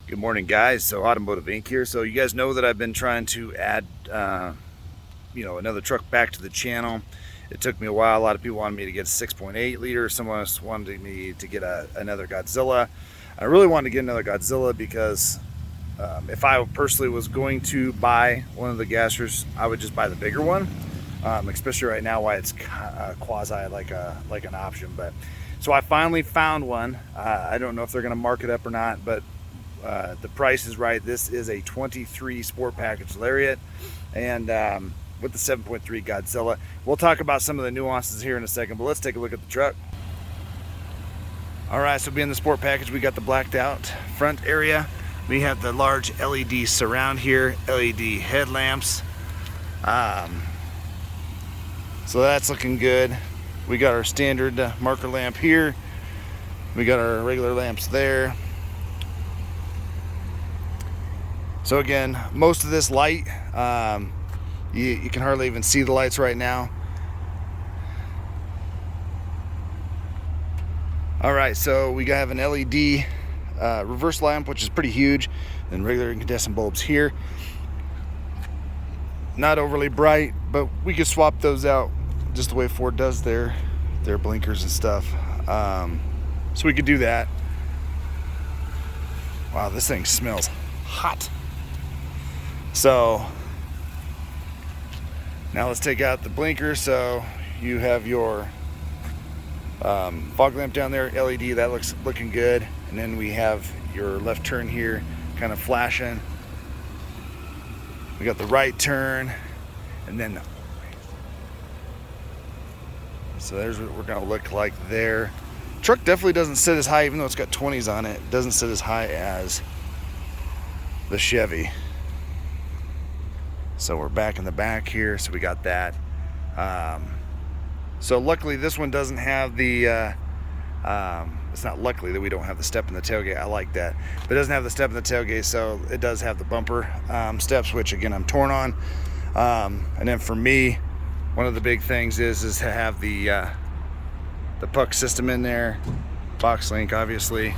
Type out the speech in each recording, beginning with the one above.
Good morning, guys. So Automotive Inc. here. So you guys know that I've been trying to add, another truck back to the channel. It took me a while. A lot of people wanted me to get a 6.8 liter. Someone else wanted me to get another Godzilla. I really wanted to get another Godzilla because if I personally was going to buy one of the gassers, I would just buy the bigger one. Especially right now, why it's quasi like an option. But so I finally found one. I don't know if they're going to mark it up or not, but the price is right. This is a 23 Sport Package Lariat, and with the 7.3 Godzilla. We'll talk about some of the nuances here in a second, but let's take a look at the truck. All right, so being the Sport Package, we got the blacked out front area. We have the large LED surround here, LED headlamps. So that's looking good. We got our standard marker lamp here. We got our regular lamps there. So again, most of this light, you can hardly even see the lights right now. All right, so we have an LED reverse lamp, which is pretty huge, and regular incandescent bulbs here. Not overly bright, but we could swap those out just the way Ford does their blinkers and stuff. So we could do that. Wow, this thing smells hot. So now let's take out the blinker. So you have your fog lamp down there, LED, that looks looking good. And then we have your left turn here kind of flashing. We got the right turn, and then so there's what we're gonna look like there. Truck definitely doesn't sit as high, even though it's got 20s on it. It doesn't sit as high as the Chevy. So we're back in the back here, so we got that. So luckily this one doesn't have the, it's not luckily that we don't have the step in the tailgate, I like that. But it doesn't have the step in the tailgate, so it does have the bumper steps, which again I'm torn on. And then for me, one of the big things is to have the puck system in there, box link obviously.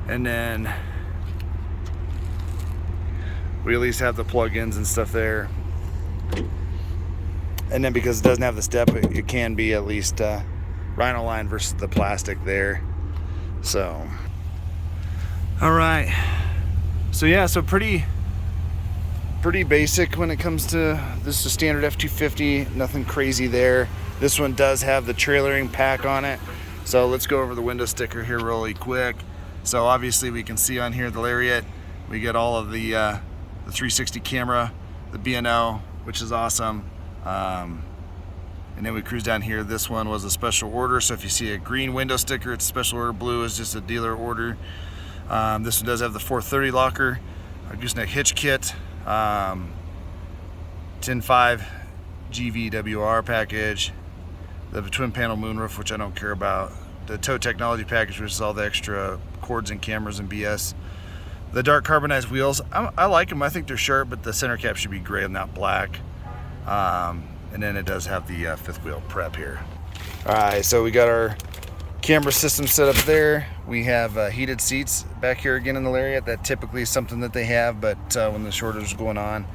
And then we at least have the plug-ins and stuff there. And then because it doesn't have the step, it can be at least rhino line versus the plastic there. So, all right. So yeah, so pretty basic when it comes to this is a standard F-250, nothing crazy there. This one does have the trailering pack on it. So let's go over the window sticker here really quick. So obviously we can see on here the Lariat. We get all of the 360 camera, the B&O, which is awesome. And then we cruise down here. This one was a special order, so if you see a green window sticker, it's a special order. Blue is just a dealer order. This one does have the 430 locker, a gooseneck hitch kit, 10.5 GVWR package, the twin panel moonroof, which I don't care about, the tow technology package, which is all the extra cords and cameras and BS. The dark carbonized wheels, I like them. I think they're sharp, but the center cap should be gray and not black. And then it does have the fifth wheel prep here. All right, so we got our camera system set up there. We have heated seats back here again in the Lariat. That typically is something that they have, but when the shortage is going on,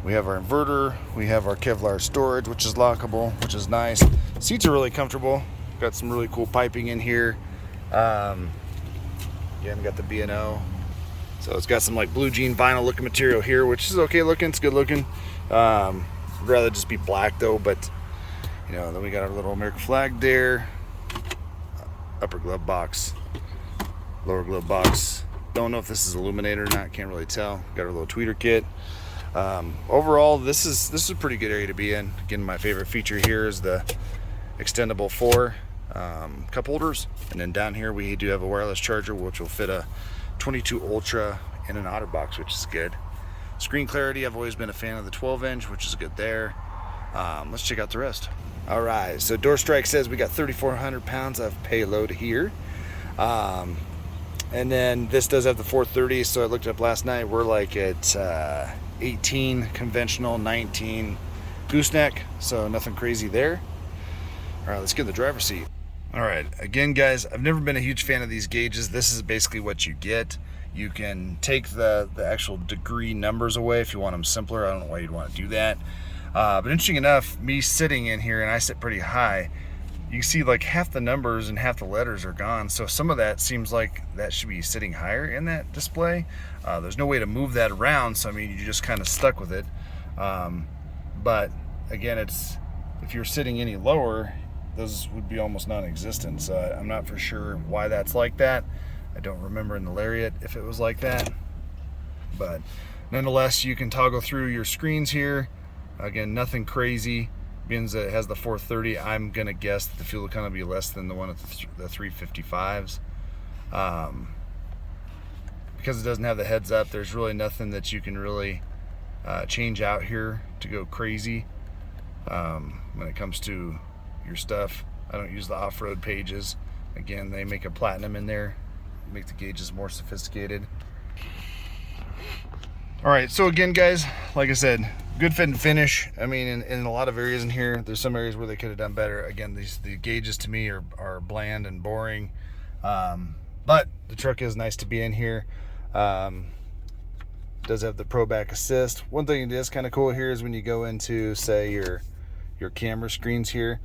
we have our inverter. We have our Kevlar storage, which is lockable, which is nice. Seats are really comfortable. Got some really cool piping in here. Yeah, we got the B&O. So it's got some like blue jean vinyl looking material here, which is okay looking. It's good looking. I'd rather just be black though, but then we got our little American flag there. Upper glove box, lower glove box. Don't know if this is illuminated or not. Can't really tell. Got our little tweeter kit. Overall, this is a pretty good area to be in. Again, my favorite feature here is the extendable 4 cup holders, and then down here we do have a wireless charger, which will fit a 22 Ultra in an OtterBox, which is good. Screen clarity, I've always been a fan of the 12-inch, which is good there. Let's check out the rest. All right, so Door Strike says we got 3,400 pounds of payload here. And then this does have the 430, so I looked up last night. We're like at 18 conventional, 19 gooseneck, so nothing crazy there. All right, let's get in the driver's seat. All right, again, guys, I've never been a huge fan of these gauges. This is basically what you get. You can take the actual degree numbers away if you want them simpler. I don't know why you'd want to do that. But interesting enough, me sitting in here, and I sit pretty high, you can see like half the numbers and half the letters are gone. So some of that seems like that should be sitting higher in that display. There's no way to move that around, so I mean, you're just kind of stuck with it. But again, if you're sitting any lower, those would be almost non-existent. So I'm not for sure why that's like that. I don't remember in the Lariat if it was like that. But nonetheless, you can toggle through your screens here. Again, nothing crazy. Being that it has the 430, I'm gonna guess that the fuel economy will be less than the one at the 355s. Because it doesn't have the heads up, there's really nothing that you can really change out here to go crazy when it comes to your stuff. I don't use the off-road pages. Again, they make a platinum in there, make the gauges more sophisticated. All right, so again, guys, like I said, good fit and finish. I mean, in a lot of areas in here, there's some areas where they could have done better. Again, the gauges to me are bland and boring, but the truck is nice to be in here. Does have the Pro Back Assist. One thing that is kind of cool here is when you go into, say, your camera screens here.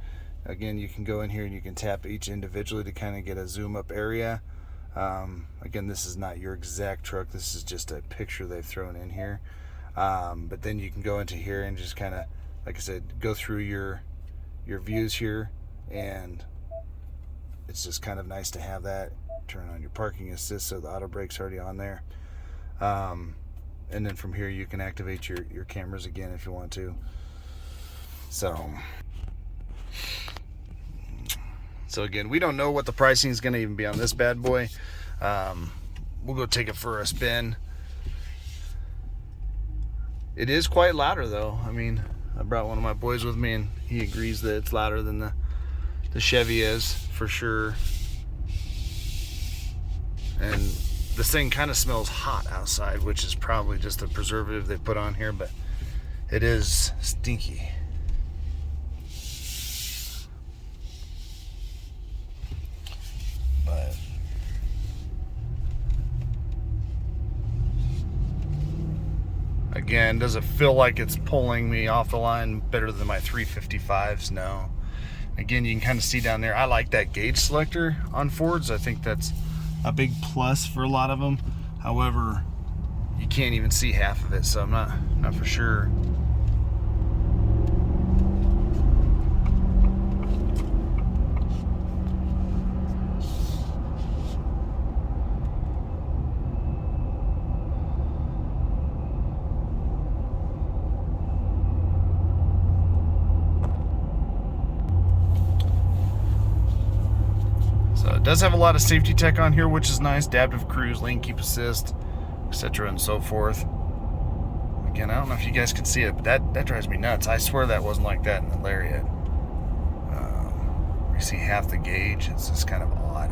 Again, you can go in here and you can tap each individually to kind of get a zoom up area. Again, this is not your exact truck. This is just a picture they've thrown in here. But then you can go into here and just kind of, like I said, go through your views here, and it's just kind of nice to have that. Turn on your parking assist so the auto brake's already on there. And then from here you can activate your cameras again if you want to. So again, we don't know what the pricing is going to even be on this bad boy. We'll go take it for a spin. It is quite louder though. I mean, I brought one of my boys with me and he agrees that it's louder than the Chevy is for sure. And this thing kind of smells hot outside, which is probably just a preservative they put on here, but it is stinky. But again, does it feel like it's pulling me off the line better than my 355s? No. Again, you can kind of see down there, I like that gauge selector on Fords. I think that's a big plus for a lot of them. However, you can't even see half of it, so I'm not for sure. It does have a lot of safety tech on here, which is nice. Adaptive cruise, lane keep assist, etc. and so forth. Again, I don't know if you guys can see it, but that drives me nuts. I swear that wasn't like that in the Lariat. You see half the gauge. It's just kind of odd.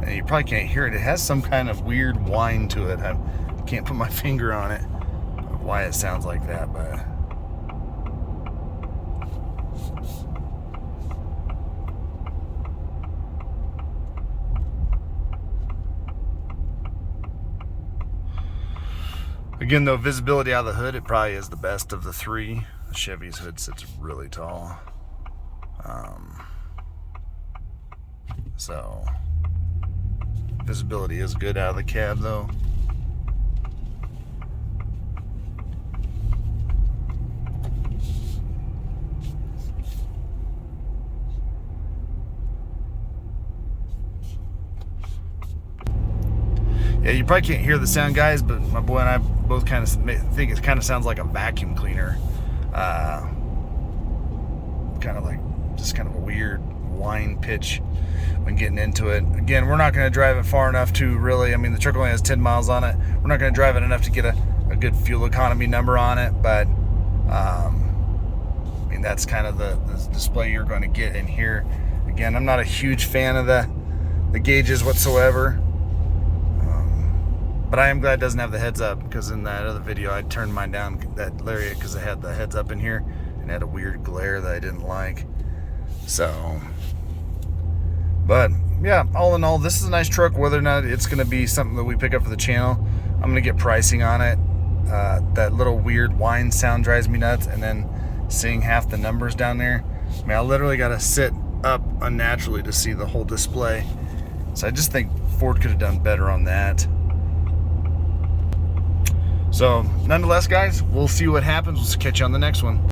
And you probably can't hear it. It has some kind of weird whine to it. I can't put my finger on it of why it sounds like that, but again, though, visibility out of the hood, it probably is the best of the three. The Chevy's hood sits really tall. So, visibility is good out of the cab, though. Yeah, you probably can't hear the sound, guys, but my boy and I both kind of think it kind of sounds like a vacuum cleaner. Kind of like just kind of a weird whine pitch when getting into it. Again, we're not going to drive it far enough to really, I mean, the truck only has 10 miles on it. We're not going to drive it enough to get a good fuel economy number on it, but I mean, that's kind of the display you're going to get in here. Again, I'm not a huge fan of the gauges whatsoever. But I am glad it doesn't have the heads up, because in that other video I turned mine down, that Lariat, because it had the heads up in here, and had a weird glare that I didn't like. So, but yeah, all in all, this is a nice truck. Whether or not it's going to be something that we pick up for the channel, I'm going to get pricing on it. That little weird whine sound drives me nuts, and then seeing half the numbers down there. I mean, I literally got to sit up unnaturally to see the whole display. So I just think Ford could have done better on that. So nonetheless, guys, we'll see what happens. We'll catch you on the next one.